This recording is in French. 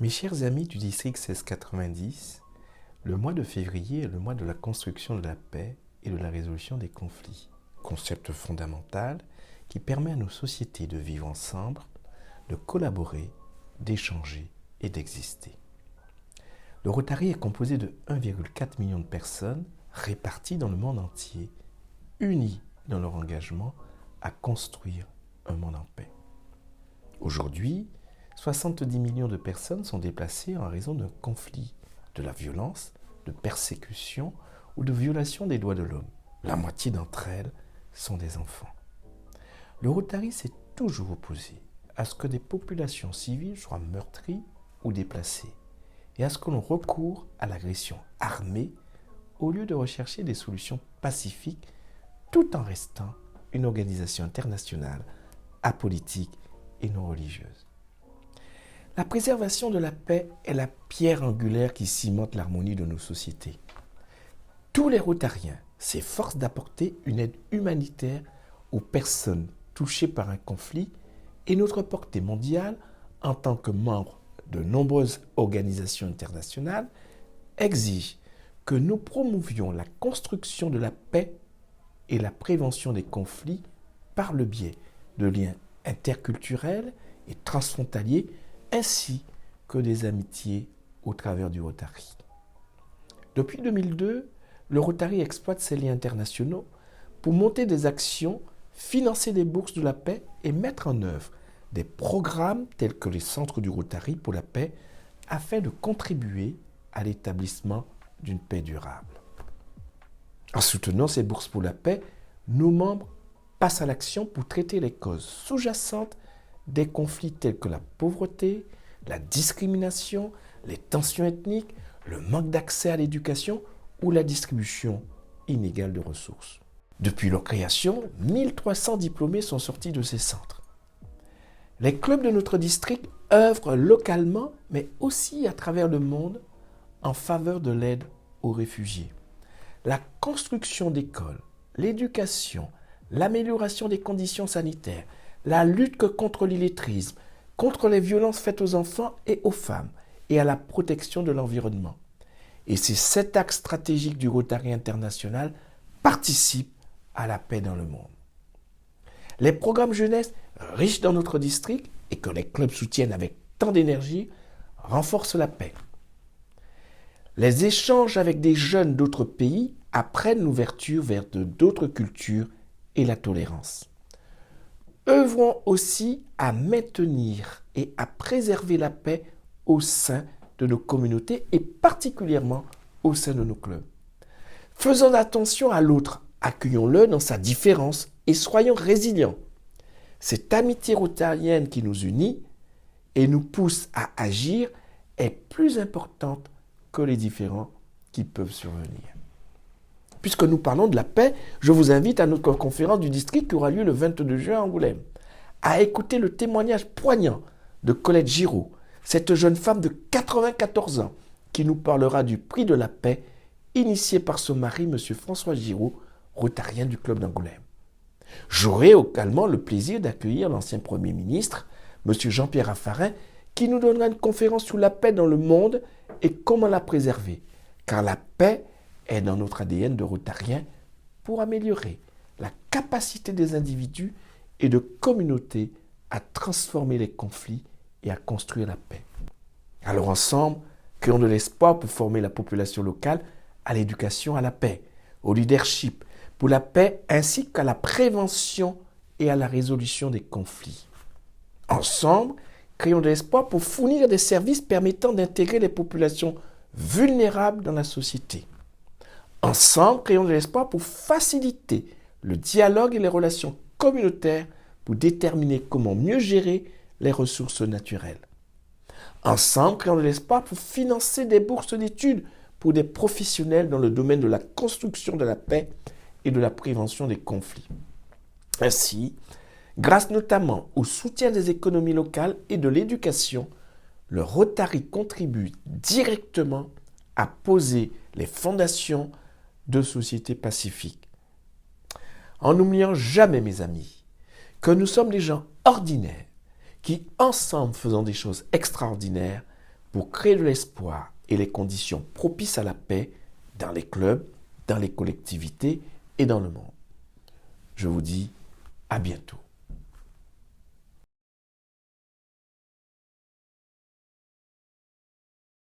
Mes chers amis du district 1690, le mois de février est le mois de la construction de la paix et de la résolution des conflits, concept fondamental qui permet à nos sociétés de vivre ensemble, de collaborer, d'échanger et d'exister. Le Rotary est composé de 1,4 million de personnes réparties dans le monde entier, unies dans leur engagement à construire un monde en paix. Aujourd'hui, 70 millions de personnes sont déplacées en raison d'un conflit, de la violence, de persécution ou de violation des droits de l'homme. La moitié d'entre elles sont des enfants. Le Rotary s'est toujours opposé à ce que des populations civiles soient meurtries ou déplacées et à ce que l'on recourt à l'agression armée au lieu de rechercher des solutions pacifiques tout en restant une organisation internationale apolitique et non religieuse. La préservation de la paix est la pierre angulaire qui cimente l'harmonie de nos sociétés. Tous les Rotariens s'efforcent d'apporter une aide humanitaire aux personnes touchées par un conflit et notre portée mondiale, en tant que membre de nombreuses organisations internationales, exige que nous promouvions la construction de la paix et la prévention des conflits par le biais de liens interculturels et transfrontaliers ainsi que des amitiés au travers du Rotary. Depuis 2002, le Rotary exploite ces liens internationaux pour monter des actions, financer des bourses de la paix et mettre en œuvre des programmes tels que les centres du Rotary pour la paix afin de contribuer à l'établissement d'une paix durable. En soutenant ces bourses pour la paix, nos membres passent à l'action pour traiter les causes sous-jacentes des conflits tels que la pauvreté, la discrimination, les tensions ethniques, le manque d'accès à l'éducation ou la distribution inégale de ressources. Depuis leur création, 1300 diplômés sont sortis de ces centres. Les clubs de notre district œuvrent localement, mais aussi à travers le monde, en faveur de l'aide aux réfugiés. La construction d'écoles, l'éducation, l'amélioration des conditions sanitaires, la lutte contre l'illettrisme, contre les violences faites aux enfants et aux femmes, et à la protection de l'environnement. Et ces 7 axes stratégiques du Rotary international participent à la paix dans le monde. Les programmes jeunesse riches dans notre district et que les clubs soutiennent avec tant d'énergie renforcent la paix. Les échanges avec des jeunes d'autres pays apprennent l'ouverture vers d'autres cultures et la tolérance. Œuvrons aussi à maintenir et à préserver la paix au sein de nos communautés et particulièrement au sein de nos clubs. Faisons attention à l'autre, accueillons-le dans sa différence et soyons résilients. Cette amitié rotarienne qui nous unit et nous pousse à agir est plus importante que les différends qui peuvent survenir. Puisque nous parlons de la paix, je vous invite à notre conférence du district qui aura lieu le 22 juin à Angoulême, à écouter le témoignage poignant de Colette Giraud, cette jeune femme de 94 ans qui nous parlera du prix de la paix initié par son mari, M. François Giraud, rotarien du club d'Angoulême. J'aurai également le plaisir d'accueillir l'ancien Premier ministre, M. Jean-Pierre Raffarin, qui nous donnera une conférence sur la paix dans le monde et comment la préserver, car la paix est dans notre ADN de rotarien pour améliorer la capacité des individus et de communautés à transformer les conflits et à construire la paix. Alors ensemble, créons de l'espoir pour former la population locale à l'éducation à la paix, au leadership, pour la paix ainsi qu'à la prévention et à la résolution des conflits. Ensemble, créons de l'espoir pour fournir des services permettant d'intégrer les populations vulnérables dans la société. Ensemble, créons de l'espoir pour faciliter le dialogue et les relations communautaires pour déterminer comment mieux gérer les ressources naturelles. Ensemble, créons de l'espoir pour financer des bourses d'études pour des professionnels dans le domaine de la construction de la paix et de la prévention des conflits. Ainsi, grâce notamment au soutien des économies locales et de l'éducation, le Rotary contribue directement à poser les fondations de sociétés pacifiques. En n'oubliant jamais, mes amis, que nous sommes des gens ordinaires qui, ensemble, faisant des choses extraordinaires, pour créer de l'espoir et les conditions propices à la paix dans les clubs, dans les collectivités et dans le monde. Je vous dis à bientôt.